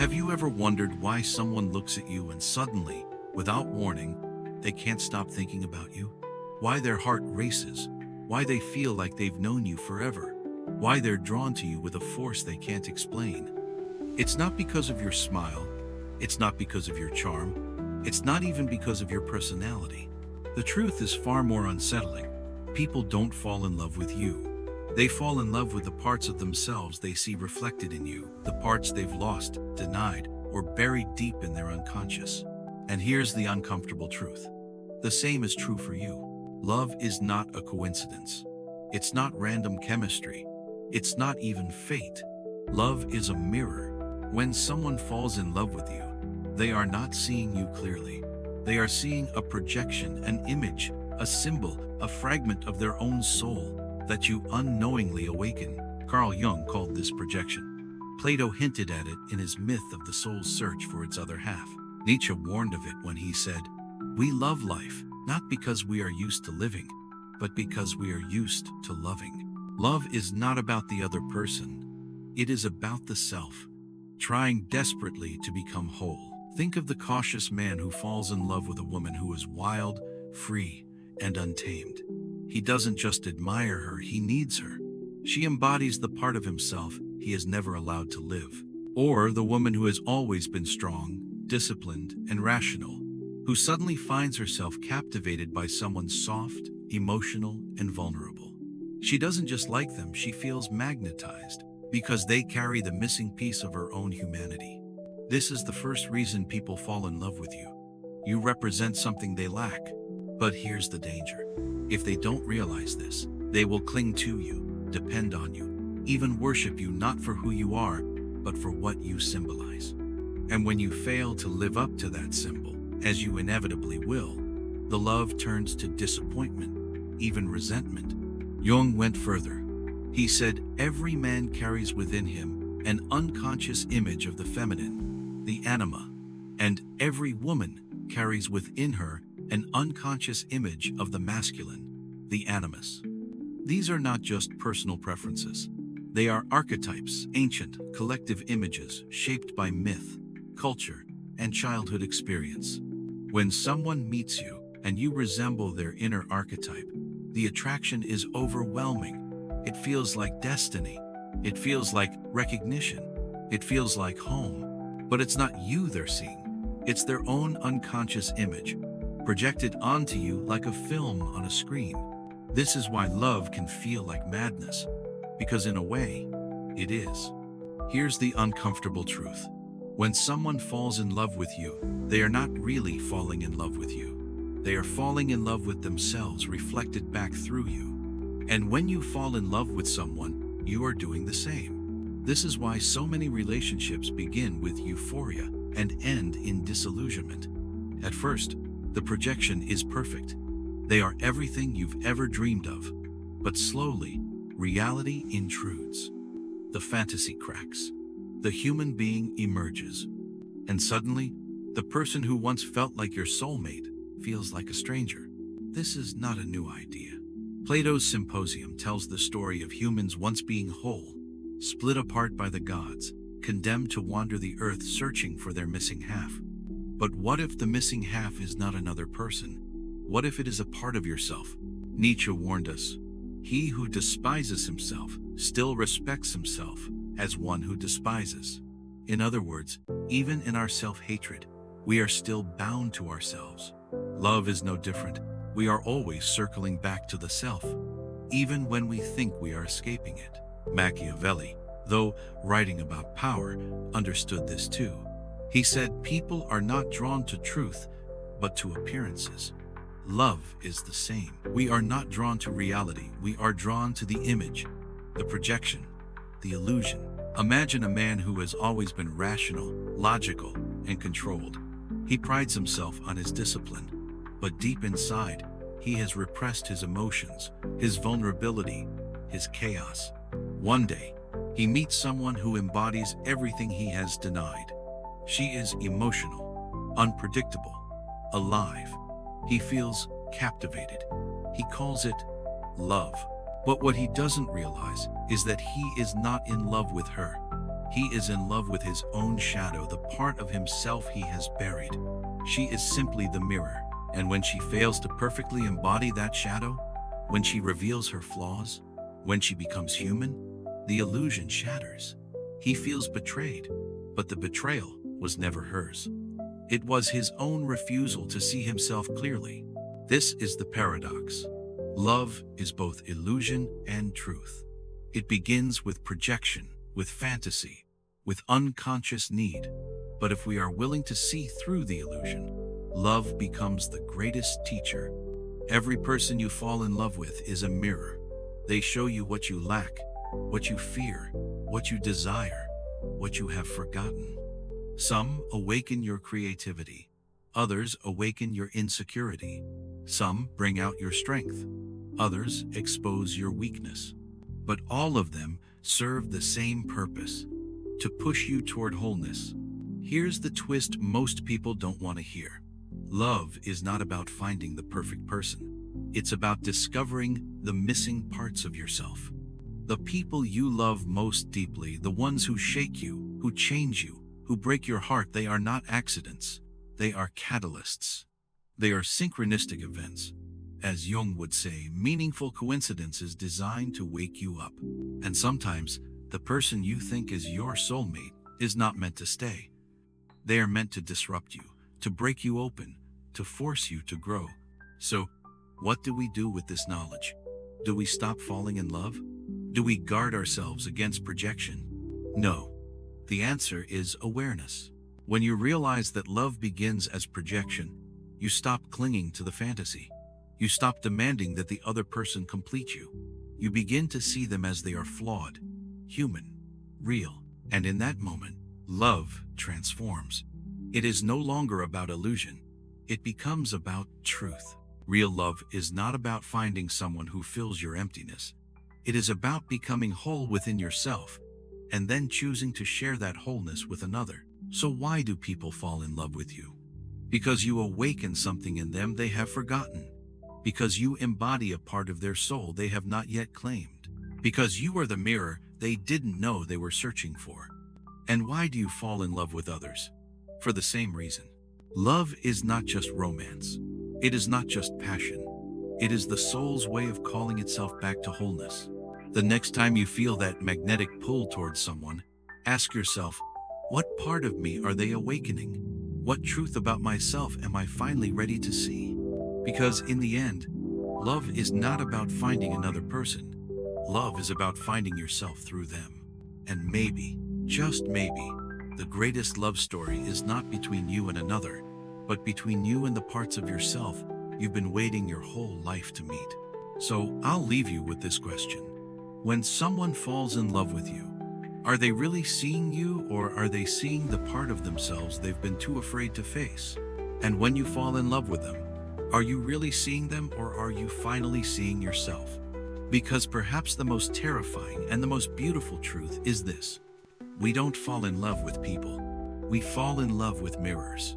Have you ever wondered why someone looks at you and suddenly, without warning, they can't stop thinking about you? Why their heart races? Why they feel like they've known you forever? Why they're drawn to you with a force they can't explain? It's not because of your smile. It's not because of your charm. It's not even because of your personality. The truth is far more unsettling. People don't fall in love with you. They fall in love with the parts of themselves they see reflected in you, the parts they've lost, denied, or buried deep in their unconscious. And here's the uncomfortable truth. The same is true for you. Love is not a coincidence. It's not random chemistry. It's not even fate. Love is a mirror. When someone falls in love with you, they are not seeing you clearly. They are seeing a projection, an image, a symbol, a fragment of their own soul that you unknowingly awaken. Carl Jung called this projection. Plato hinted at it in his myth of the soul's search for its other half. Nietzsche warned of it when he said, "We love life, not because we are used to living, but because we are used to loving." Love is not about the other person. It is about the self, trying desperately to become whole. Think of the cautious man who falls in love with a woman who is wild, free, and untamed. He doesn't just admire her, he needs her. She embodies the part of himself he is never allowed to live. Or the woman who has always been strong, disciplined, and rational, who suddenly finds herself captivated by someone soft, emotional, and vulnerable. She doesn't just like them, she feels magnetized, because they carry the missing piece of her own humanity. This is the first reason people fall in love with you. You represent something they lack. But here's the danger. If they don't realize this, they will cling to you, depend on you, even worship you not for who you are, but for what you symbolize. And when you fail to live up to that symbol, as you inevitably will, the love turns to disappointment, even resentment. Jung went further. He said, every man carries within him an unconscious image of the feminine, the anima, and every woman carries within her an unconscious image of the masculine, the animus. These are not just personal preferences. They are archetypes, ancient, collective images shaped by myth, culture, and childhood experience. When someone meets you and you resemble their inner archetype, the attraction is overwhelming. It feels like destiny. It feels like recognition. It feels like home. But it's not you they're seeing. It's their own unconscious image, projected onto you like a film on a screen. This is why love can feel like madness, because in a way, it is. Here's the uncomfortable truth. When someone falls in love with you, they are not really falling in love with you. They are falling in love with themselves reflected back through you. And when you fall in love with someone, you are doing the same. This is why so many relationships begin with euphoria and end in disillusionment. At first, the projection is perfect. They are everything you've ever dreamed of. But slowly, reality intrudes. The fantasy cracks. The human being emerges. And suddenly, the person who once felt like your soulmate feels like a stranger. This is not a new idea. Plato's Symposium tells the story of humans once being whole, split apart by the gods, condemned to wander the earth searching for their missing half. But what if the missing half is not another person? What if it is a part of yourself? Nietzsche warned us, he who despises himself still respects himself as one who despises. In other words, even in our self-hatred, we are still bound to ourselves. Love is no different. We are always circling back to the self, even when we think we are escaping it. Machiavelli, though writing about power, understood this too. He said people are not drawn to truth, but to appearances. Love is the same. We are not drawn to reality. We are drawn to the image, the projection, the illusion. Imagine a man who has always been rational, logical, and controlled. He prides himself on his discipline, but deep inside, he has repressed his emotions, his vulnerability, his chaos. One day, he meets someone who embodies everything he has denied. She is emotional, unpredictable, alive. He feels captivated. He calls it love. But what he doesn't realize is that he is not in love with her. He is in love with his own shadow, the part of himself he has buried. She is simply the mirror, and when she fails to perfectly embody that shadow, when she reveals her flaws, when she becomes human, the illusion shatters. He feels betrayed, but the betrayal was never hers. It was his own refusal to see himself clearly. This is the paradox. Love is both illusion and truth. It begins with projection, with fantasy, with unconscious need. But if we are willing to see through the illusion, love becomes the greatest teacher. Every person you fall in love with is a mirror. They show you what you lack, what you fear, what you desire, what you have forgotten. Some awaken your creativity. Others awaken your insecurity. Some bring out your strength. Others expose your weakness. But all of them serve the same purpose: to push you toward wholeness. Here's the twist most people don't want to hear. Love is not about finding the perfect person. It's about discovering the missing parts of yourself. The people you love most deeply, the ones who shake you, who change you, who break your heart, they are not accidents. They are catalysts. They are synchronistic events. As Jung would say, meaningful coincidences designed to wake you up. And sometimes, the person you think is your soulmate is not meant to stay. They are meant to disrupt you, to break you open, to force you to grow. So, what do we do with this knowledge? Do we stop falling in love? Do we guard ourselves against projection? No. The answer is awareness. When you realize that love begins as projection, you stop clinging to the fantasy. You stop demanding that the other person complete you. You begin to see them as they are flawed, human, real. And in that moment, love transforms. It is no longer about illusion. It becomes about truth. Real love is not about finding someone who fills your emptiness. It is about becoming whole within yourself, and then choosing to share that wholeness with another. So why do people fall in love with you? Because you awaken something in them they have forgotten. Because you embody a part of their soul they have not yet claimed. Because you are the mirror they didn't know they were searching for. And why do you fall in love with others? For the same reason. Love is not just romance. It is not just passion. It is the soul's way of calling itself back to wholeness. The next time you feel that magnetic pull towards someone, ask yourself, what part of me are they awakening? What truth about myself am I finally ready to see? Because in the end, love is not about finding another person. Love is about finding yourself through them. And maybe, just maybe, the greatest love story is not between you and another, but between you and the parts of yourself you've been waiting your whole life to meet. So I'll leave you with this question. When someone falls in love with you, are they really seeing you, or are they seeing the part of themselves they've been too afraid to face? And when you fall in love with them, are you really seeing them, or are you finally seeing yourself? Because perhaps the most terrifying and the most beautiful truth is this: we don't fall in love with people. We fall in love with mirrors.